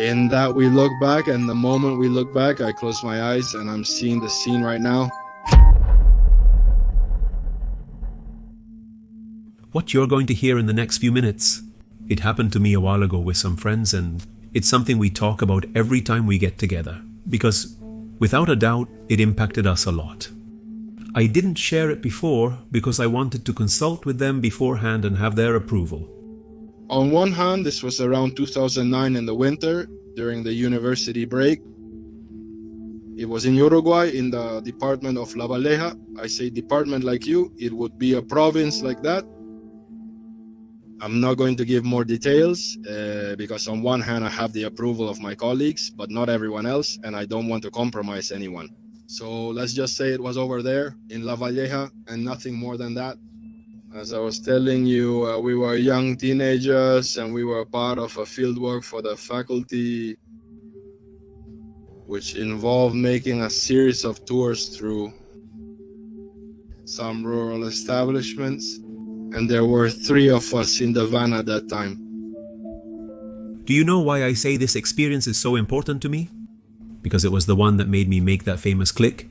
In that we look back, and the moment we look back, I close my eyes and I'm seeing the scene right now. What you're going to hear in the next few minutes, it happened to me a while ago with some friends, and it's something we talk about every time we get together, because without a doubt, it impacted us a lot. I didn't share it before because I wanted to consult with them beforehand and have their approval. On one hand, this was around 2009 in the winter, during the university break. It was in Uruguay, in the department of La Valleja. I say department like you, it would be a province like that. I'm not going to give more details because on one hand, I have the approval of my colleagues, but not everyone else, and I don't want to compromise anyone. So let's just say it was over there in La Valleja and nothing more than that. As I was telling you, we were young teenagers and we were part of a fieldwork for the faculty, which involved making a series of tours through some rural establishments. And there were 3 of us in the van at that time. Do you know why I say this experience is so important to me? Because it was the one that made me make that famous click,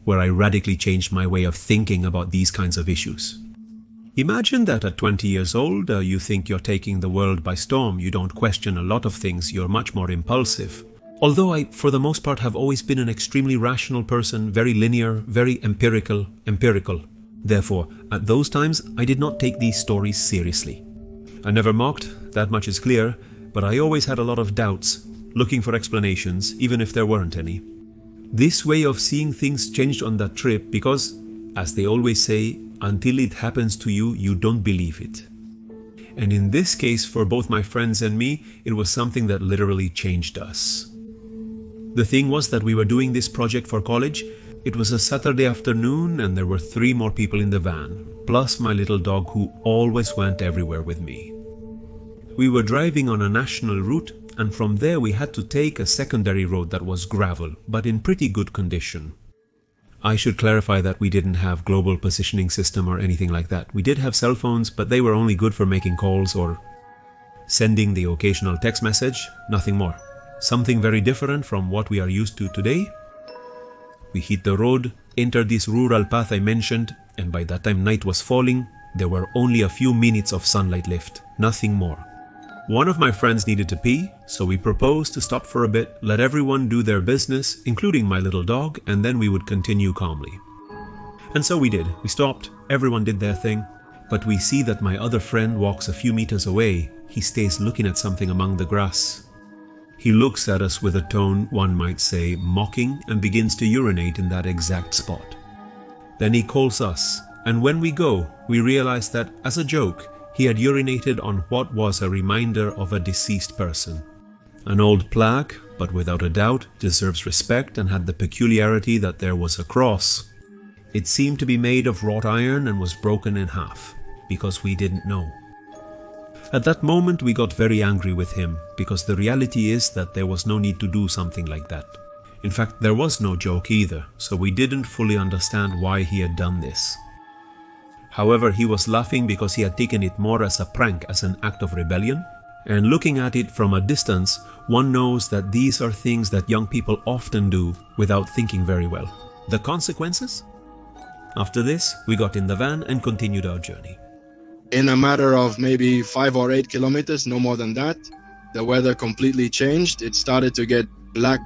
where I radically changed my way of thinking about these kinds of issues. Imagine that at 20 years old, you think you're taking the world by storm. You don't question a lot of things. You're much more impulsive. Although I, for the most part, have always been an extremely rational person, very linear, very empirical. Therefore, at those times, I did not take these stories seriously. I never mocked, that much is clear, but I always had a lot of doubts, looking for explanations, even if there weren't any. This way of seeing things changed on that trip because, as they always say, until it happens to you, you don't believe it. And in this case, for both my friends and me, it was something that literally changed us. The thing was that we were doing this project for college. It was a Saturday afternoon and there were 3 more people in the van, plus my little dog who always went everywhere with me. We were driving on a national route, and from there we had to take a secondary road that was gravel, but in pretty good condition. I should clarify that we didn't have global positioning system or anything like that. We did have cell phones, but they were only good for making calls or sending the occasional text message, nothing more. Something very different from what we are used to today. We hit the road, entered this rural path I mentioned, and by that time night was falling. There were only a few minutes of sunlight left, nothing more. One of my friends needed to pee, so we proposed to stop for a bit, let everyone do their business, including my little dog, and then we would continue calmly. And so we did. We stopped, everyone did their thing, but we see that my other friend walks a few meters away. He stays looking at something among the grass. He looks at us with a tone, one might say, mocking, and begins to urinate in that exact spot. Then he calls us, and when we go, we realize that, as a joke, he had urinated on what was a reminder of a deceased person. An old plaque, but without a doubt deserves respect and had the peculiarity that there was a cross. It seemed to be made of wrought iron and was broken in half, because we didn't know. At that moment we got very angry with him, because the reality is that there was no need to do something like that. In fact, there was no joke either, so we didn't fully understand why he had done this. However, he was laughing because he had taken it more as a prank, as an act of rebellion. And looking at it from a distance, one knows that these are things that young people often do without thinking very well. The consequences? After this, we got in the van and continued our journey. In a matter of maybe 5 or 8 kilometers, no more than that, the weather completely changed. It started to get black,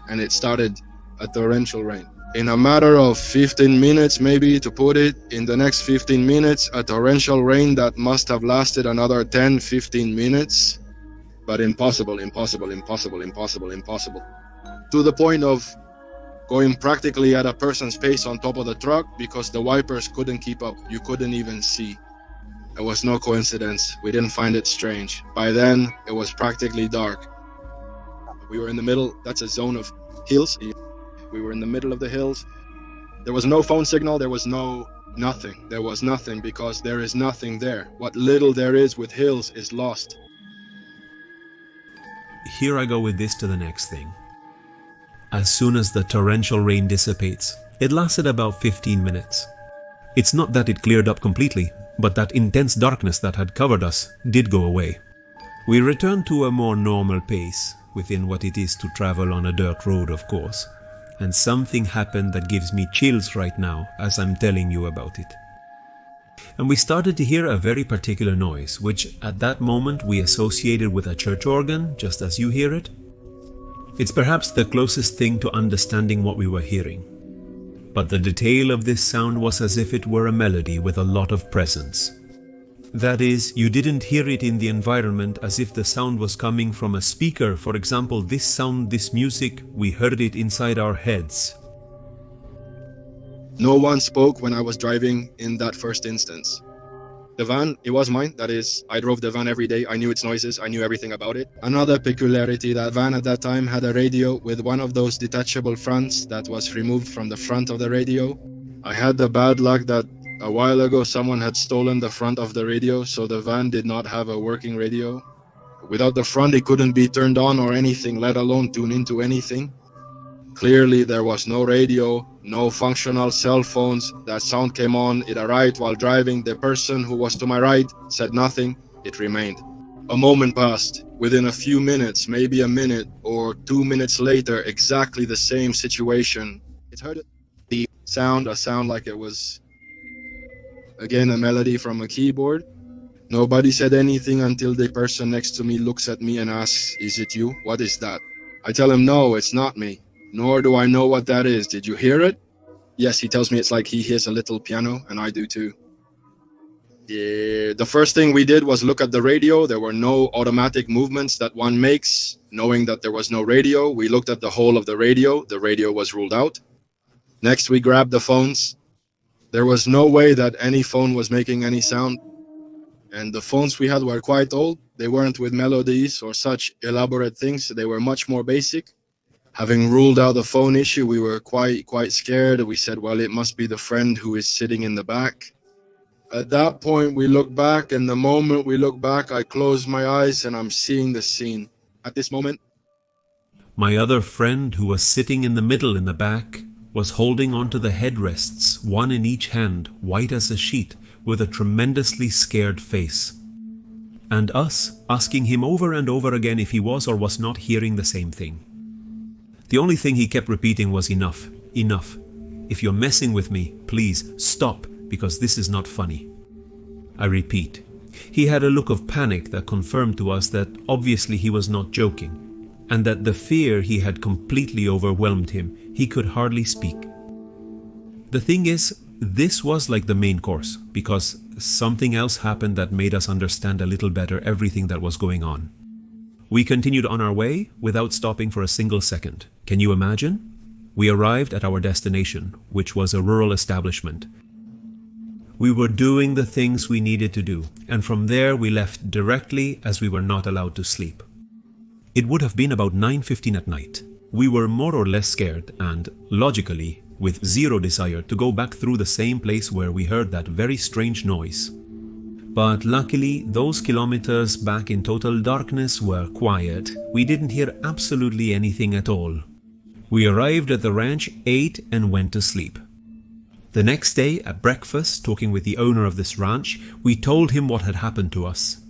and it started a torrential rain. In a matter of 15 minutes, maybe to put it, in the next 15 minutes, a torrential rain that must have lasted another 10, 15 minutes. But impossible. To the point of going practically at a person's pace on top of the truck because the wipers couldn't keep up. You couldn't even see. It was no coincidence. We didn't find it strange. By then, it was practically dark. We were in the middle, that's a zone of hills. We were in the middle of the hills. There was no phone signal, there was nothing. There was nothing because there is nothing there. What little there is with hills is lost. Here I go with this to the next thing. As soon as the torrential rain dissipates, it lasted about 15 minutes. It's not that it cleared up completely, but that intense darkness that had covered us did go away. We returned to a more normal pace, within what it is to travel on a dirt road, of course, and something happened that gives me chills right now as I'm telling you about it. And we started to hear a very particular noise, which at that moment we associated with a church organ, just as you hear it. It's perhaps the closest thing to understanding what we were hearing. But the detail of this sound was as if it were a melody with a lot of presence. That is, you didn't hear it in the environment as if the sound was coming from a speaker. For example, this sound, this music, we heard it inside our heads. No one spoke when I was driving in that first instance. The van, it was mine. That is, I drove the van every day. I knew its noises. I knew everything about it. Another peculiarity, that van at that time had a radio with one of those detachable fronts that was removed from the front of the radio. I had the bad luck that a while ago someone had stolen the front of the radio, so the van did not have a working radio. Without the front, it couldn't be turned on or anything, let alone tune into anything. Clearly, there was no radio, no functional cell phones. That sound came on, it arrived while driving. The person who was to my right said nothing, it remained. A moment passed. Within a few minutes, maybe a minute or 2 minutes later, exactly the same situation. It heard the sound, a sound like it was, again, a melody from a keyboard. Nobody said anything until the person next to me looks at me and asks, "Is it you? What is that?" I tell him, "No, it's not me. Nor do I know what that is. Did you hear it?" Yes, he tells me it's like he hears a little piano, and I do too. Yeah, the first thing we did was look at the radio. There were no automatic movements that one makes. Knowing that there was no radio, we looked at the whole of the radio. The radio was ruled out. Next, we grabbed the phones. There was no way that any phone was making any sound. And the phones we had were quite old. They weren't with melodies or such elaborate things. They were much more basic. Having ruled out the phone issue, we were quite scared. We said, well, it must be the friend who is sitting in the back. At that point, we looked back, and the moment we look back, I close my eyes and I'm seeing the scene. At this moment, my other friend, who was sitting in the middle in the back, was holding onto the headrests, one in each hand, white as a sheet, with a tremendously scared face. And us asking him over and over again if he was or was not hearing the same thing. The only thing he kept repeating was, "Enough, enough. If you're messing with me, please stop, because this is not funny." I repeat. He had a look of panic that confirmed to us that obviously he was not joking, and that the fear he had completely overwhelmed him. He could hardly speak. The thing is, this was like the main course, because something else happened that made us understand a little better everything that was going on. We continued on our way without stopping for a single second. Can you imagine? We arrived at our destination, which was a rural establishment. We were doing the things we needed to do, and from there we left directly as we were not allowed to sleep. It would have been about 9:15 at night. We were more or less scared and, logically, with zero desire to go back through the same place where we heard that very strange noise. But luckily, those kilometers back in total darkness were quiet. We didn't hear absolutely anything at all. We arrived at the ranch, ate, and went to sleep. The next day, at breakfast, talking with the owner of this ranch, we told him what had happened to us.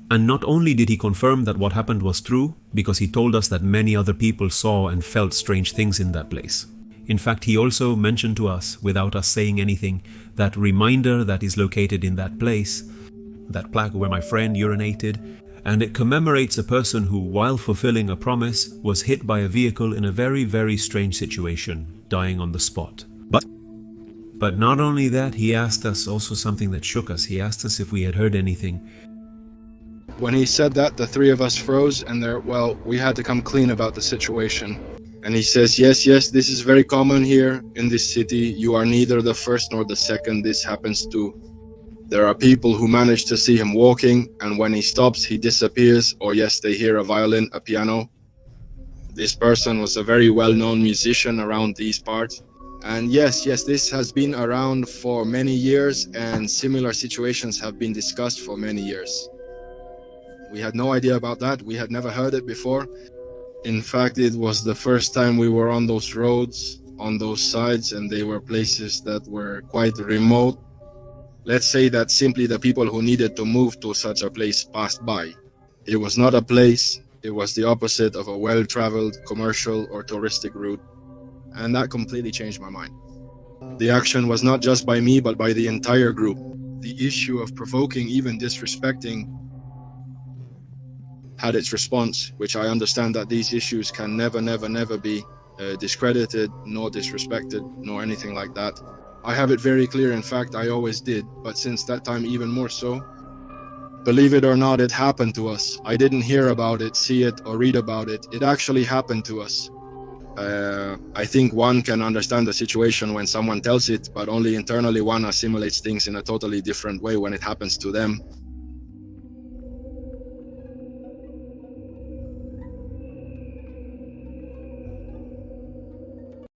And not only did he confirm that what happened was true, because he told us that many other people saw and felt strange things in that place. In fact, he also mentioned to us, without us saying anything, that reminder that is located in that place, that plaque where my friend urinated, and it commemorates a person who, while fulfilling a promise, was hit by a vehicle in a very, very strange situation, dying on the spot. But not only that, he asked us also something that shook us. He asked us if we had heard anything. when he said that, the three of us froze, and we had to come clean about the situation. And he says, yes, this is very common here in this city. You are neither the first nor the second. This happens too. There are people who manage to see him walking, and when he stops, he disappears, or yes, they hear a violin, a piano. This person was a very well-known musician around these parts. And yes, this has been around for many years, and similar situations have been discussed for many years. We had no idea about that. We had never heard it before. In fact, it was the first time we were on those roads, on those sides, and they were places that were quite remote. Let's say that simply the people who needed to move to such a place passed by. It was not a place, it was the opposite of a well-traveled commercial or touristic route. And that completely changed my mind. The action was not just by me, but by the entire group. The issue of provoking, even disrespecting, had its response, which I understand that these issues can never be discredited, nor disrespected, nor anything like that. I have it very clear, in fact, I always did, but since that time even more so. Believe it or not, it happened to us. I didn't hear about it, see it, or read about it. It actually happened to us. I think one can understand the situation when someone tells it, but only internally one assimilates things in a totally different way when it happens to them.